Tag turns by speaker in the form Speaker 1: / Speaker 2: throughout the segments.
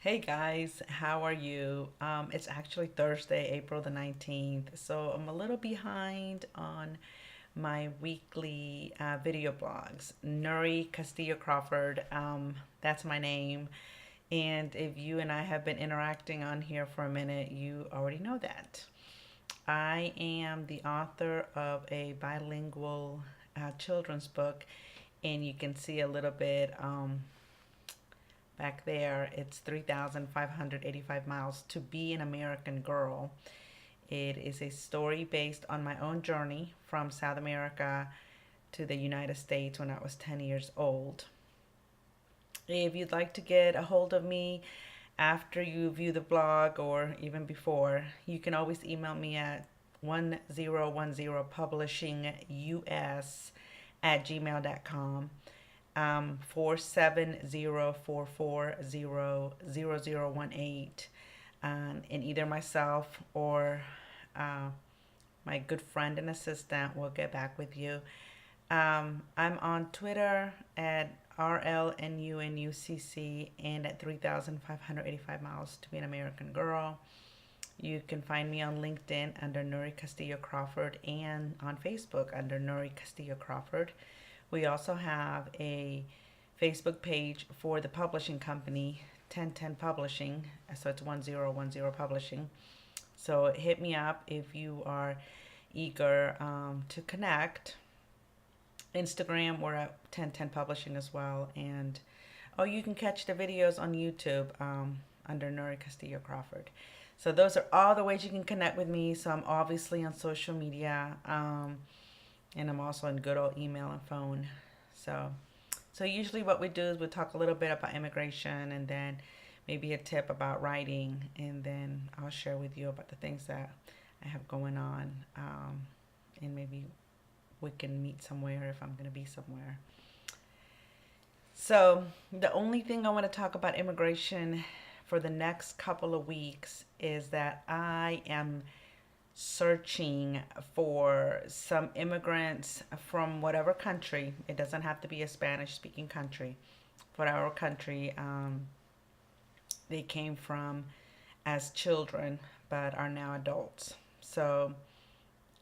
Speaker 1: Hey guys, how are you? It's actually Thursday, April the 19th, so I'm a little behind on my weekly video blogs. Nuri Castillo Crawford, that's my name. And if you and I have been interacting on here for a minute, you already know that. I am the author of a bilingual children's book, and you can see a little bit. Back there, it's 3,585 miles to be an American girl. It is a story based on my own journey from South America to the United States when I was 10 years old. If you'd like to get a hold of me after you view the blog or even before, you can always email me at 1010publishingus@gmail.com. 47044000018, and either myself or uh, my good friend and assistant will get back with you. I'm on Twitter at RLNUNUCC and at 3,585 miles to be an American girl. You can find me on LinkedIn under Nuri Castillo Crawford and on Facebook under Nuri Castillo Crawford. We also have a Facebook page for the publishing company, 1010 Publishing. So it's 1010 Publishing. So hit me up if you are eager to connect. Instagram, we're at 1010 Publishing as well. And you can catch the videos on YouTube under Nuri Castillo Crawford. So those are all the ways you can connect with me. So I'm obviously on social media. And I'm also in good old email and phone. So usually what we do is we talk a little bit about immigration and then maybe a tip about writing, and then I'll share with you about the things that I have going on, and maybe we can meet somewhere if I'm going to be somewhere. So the only thing I want to talk about immigration for the next couple of weeks is that I am searching for some immigrants from whatever country. It doesn't have to be a Spanish speaking country. For our country, they came from as children but are now adults. So,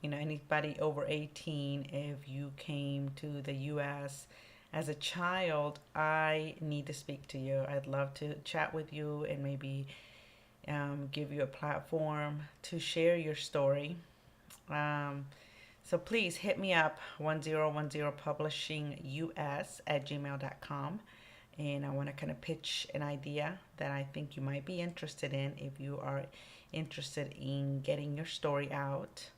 Speaker 1: anybody over 18, if you came to the U.S. as a child, I need to speak to you. I'd love to chat with you and maybe give you a platform to share your story. So please hit me up 1010publishingus@gmail.com. And I want to kind of pitch an idea that I think you might be interested in if you are interested in getting your story out.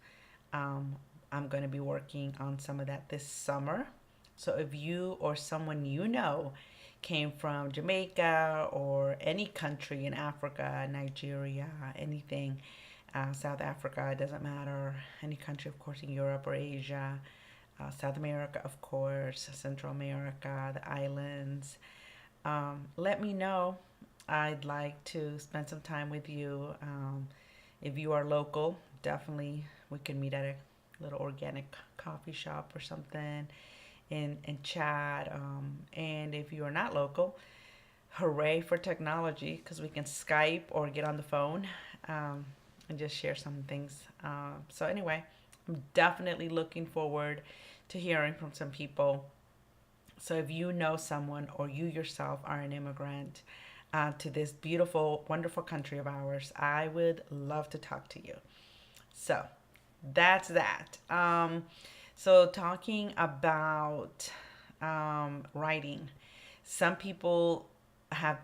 Speaker 1: I'm going to be working on some of that this summer. So if you or someone you know came from Jamaica or any country in Africa, Nigeria, anything, South Africa, it doesn't matter, any country, of course, in Europe or Asia, South America, of course, Central America, the islands, let me know. I'd like to spend some time with you. If you are local, definitely we can meet at a little organic coffee shop or something and chat. And if you are not local, hooray for technology because we can Skype or get on the phone and just share some things. So, anyway, I'm definitely looking forward to hearing from some people. So, if you know someone or you yourself are an immigrant to this beautiful, wonderful country of ours, I would love to talk to you. So, that's that. So, talking about writing, some people have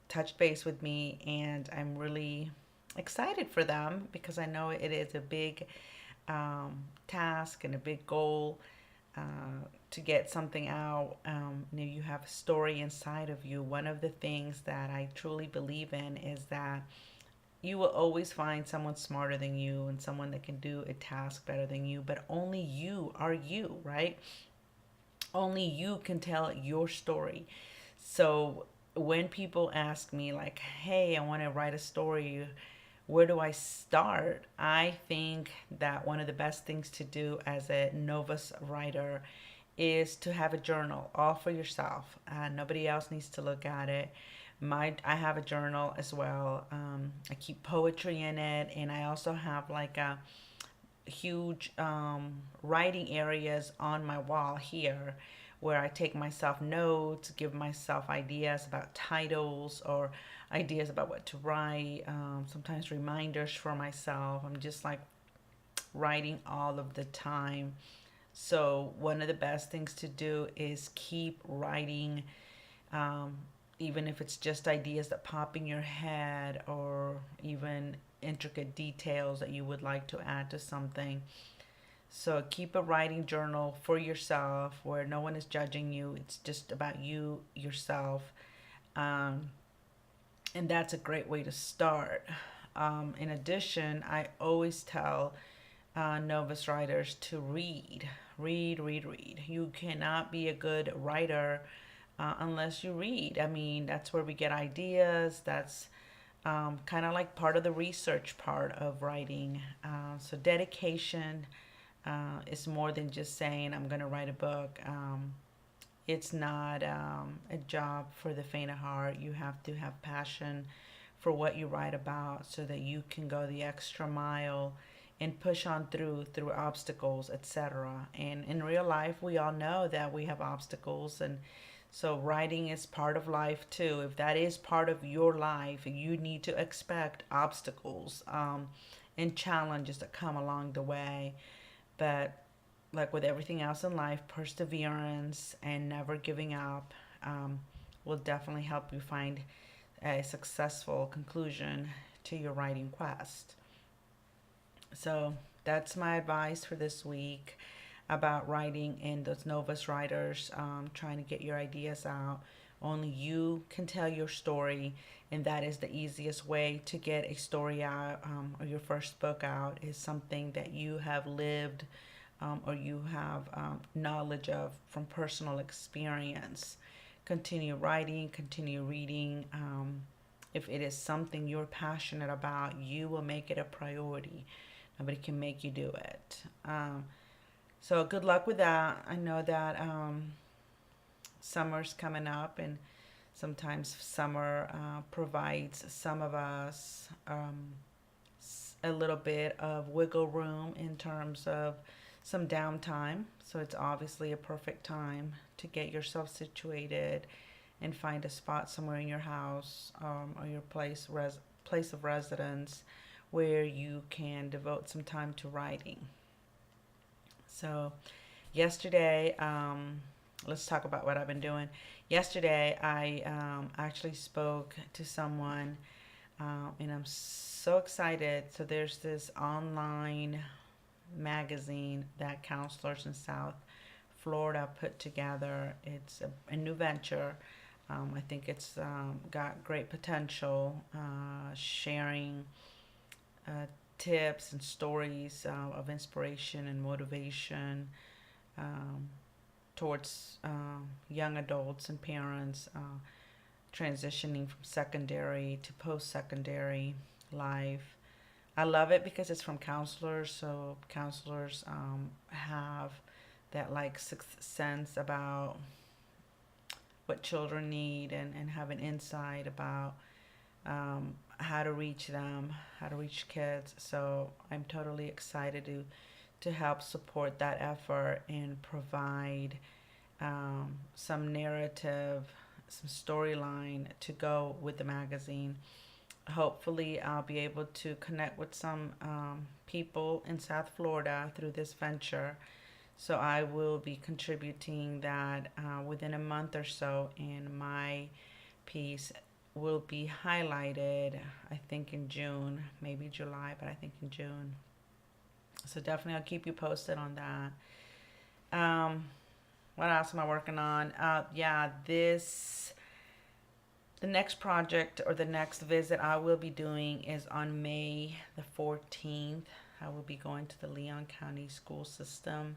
Speaker 1: touched base with me, and I'm really excited for them because I know it is a big task and a big goal to get something out. You have a story inside of you. One of the things that I truly believe in is that you will always find someone smarter than you and someone that can do a task better than you, but only you are you, right? Only you can tell your story. So when people ask me, like, hey, I want to write a story, where do I start? I think that one of the best things to do as a novice writer is to have a journal all for yourself. Nobody else needs to look at it. I have a journal as well. I keep poetry in it, and I also have like a huge writing areas on my wall here where I take myself notes, give myself ideas about titles or ideas about what to write, sometimes reminders for myself. I'm just like writing all of the time. So, one of the best things to do is keep writing, um, even if it's just ideas that pop in your head or even intricate details that you would like to add to something. So keep a writing journal for yourself where no one is judging you. It's just about you, yourself. Um, and that's a great way to start. In addition, I always tell novice writers to read. Read, read, read. You cannot be a good writer unless you read. I mean, that's where we get ideas. That's kind of like part of the research part of writing. So, dedication is more than just saying, I'm going to write a book. It's not a job for the faint of heart. You have to have passion for what you write about so that you can go the extra mile and push on through obstacles, etc. And in real life, we all know that we have obstacles, and so writing is part of life too. If that is part of your life, you need to expect obstacles and challenges that come along the way. But like with everything else in life, perseverance and never giving up will definitely help you find a successful conclusion to your writing quest. So that's my advice for this week about writing and those novice writers trying to get your ideas out. Only you can tell your story, and that is the easiest way to get a story out or your first book out is something that you have lived or you have knowledge of from personal experience. Continue writing, continue reading. If it is something you're passionate about, you will make it a priority. Nobody can make you do it. So good luck with that. I know that summer's coming up, and sometimes summer provides some of us a little bit of wiggle room in terms of some downtime. So it's obviously a perfect time to get yourself situated and find a spot somewhere in your house or your place of residence where you can devote some time to writing. So yesterday, let's talk about what I've been doing. Yesterday, I actually spoke to someone, and I'm so excited. So there's this online magazine that counselors in South Florida put together. It's a new venture. I think it's got great potential, sharing uh, tips and stories of inspiration and motivation um, towards young adults and parents transitioning from secondary to post secondary life. I love it because it's from counselors, so counselors have that like sixth sense about what children need and have an insight about how to reach them, how to reach kids. So I'm totally excited to help support that effort and provide some narrative, some storyline to go with the magazine. Hopefully, I'll be able to connect with some people in South Florida through this venture. So I will be contributing that within a month or so, and my piece will be highlighted, I think, in June, maybe July, but I think in June. So definitely I'll keep you posted on that. What else am I working on? Yeah, the next project or the next visit I will be doing is on May the 14th. I will be going to the Leon County school system,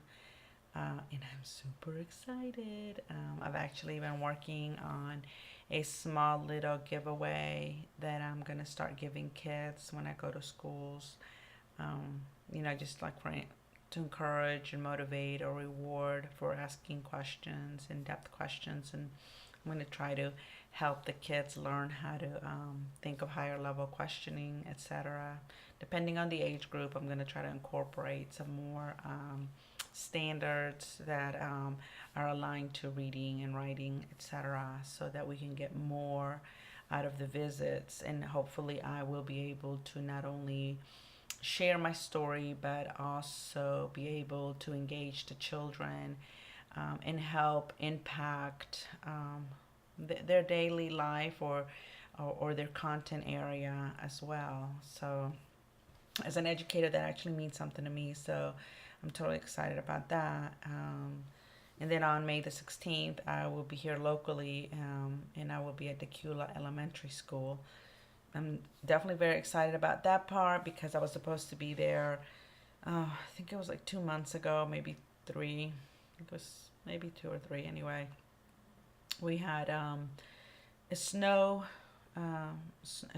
Speaker 1: and I'm super excited. I've actually been working on a small little giveaway that I'm gonna start giving kids when I go to schools. Just like to encourage and motivate or reward for asking questions, in-depth questions, and I'm gonna try to help the kids learn how to think of higher level questioning, etc. Depending on the age group, I'm going to try to incorporate some more standards that are aligned to reading and writing, etc., so that we can get more out of the visits. And hopefully, I will be able to not only share my story, but also be able to engage the children and help impact their daily life or their content area as well. So, as an educator, that actually means something to me. So, I'm totally excited about that. And then on May the 16th, I will be here locally and I will be at Decula Elementary School. I'm definitely very excited about that part because I was supposed to be there, I think it was like 2 months ago, maybe three. It was maybe 2 or 3 anyway. We had a snow a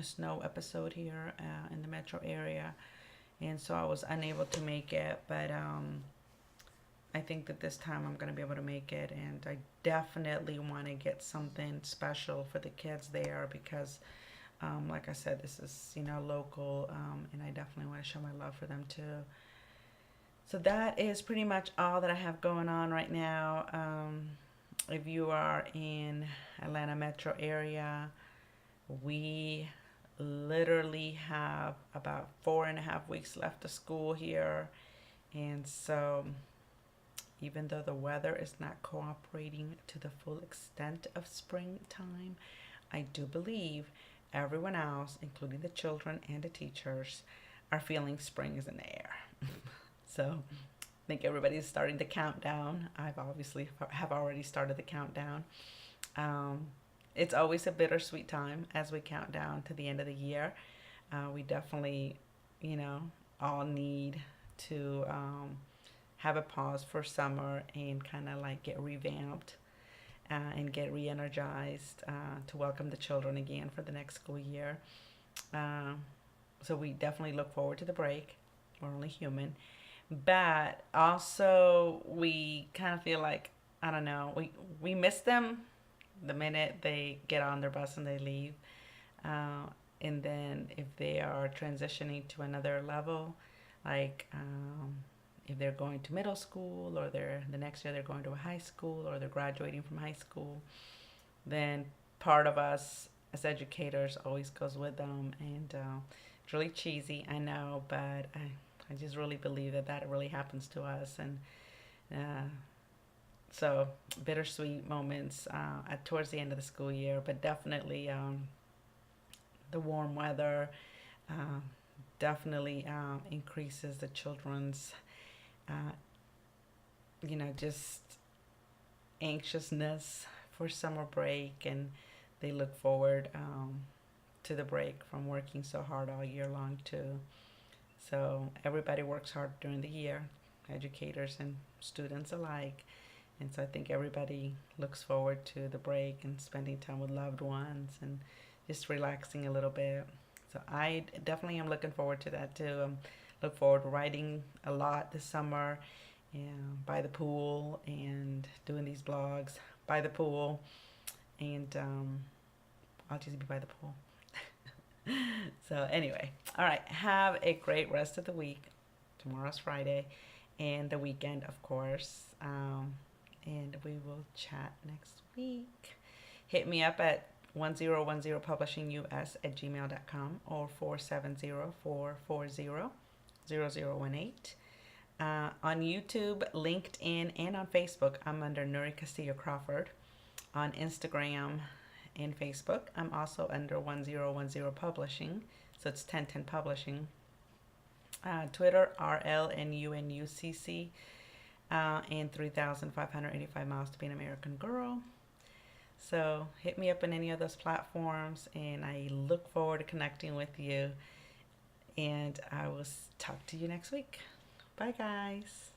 Speaker 1: snow episode here in the metro area, and so I was unable to make it. But I think that this time I'm going to be able to make it, and I definitely want to get something special for the kids there because, like I said, this is local, and I definitely want to show my love for them too. So that is pretty much all that I have going on right now. If you are in Atlanta metro area, we literally have about 4.5 weeks left of school here. And so even though the weather is not cooperating to the full extent of springtime, I do believe everyone else, including the children and the teachers, are feeling spring is in the air. So I think everybody's starting to count down. I've obviously have already started the countdown. It's always a bittersweet time as we count down to the end of the year. We definitely, all need to have a pause for summer and kind of like get revamped and get re-energized to welcome the children again for the next school year. So we definitely look forward to the break. We're only human. But also we kind of feel like, I don't know, we miss them the minute they get on their bus and they leave. And then if they are transitioning to another level, like if they're going to middle school or the next year they're going to a high school or they're graduating from high school, then part of us as educators always goes with them. And it's really cheesy, I know, but I just really believe that really happens to us. And so bittersweet moments towards the end of the school year, but definitely the warm weather definitely increases the children's, just anxiousness for summer break, and they look forward to the break from working so hard all year long too. So everybody works hard during the year, educators and students alike. And so I think everybody looks forward to the break and spending time with loved ones and just relaxing a little bit. So I definitely am looking forward to that too. Look forward to writing a lot this summer and by the pool and doing these blogs by the pool. And I'll just be by the pool. So anyway, all right, have a great rest of the week. Tomorrow's Friday and the weekend, of course. And we will chat next week. Hit me up at 1010publishingus@gmail.com or 470-440-0018. On YouTube, LinkedIn, and on Facebook, I'm under Nuri Castillo Crawford. On Instagram and Facebook, I'm also under 1010 Publishing, so it's 1010 Publishing. Twitter, RLNUNUCC, and 3,585 miles to be an American girl. So hit me up on any of those platforms, and I look forward to connecting with you. And I will talk to you next week. Bye, guys.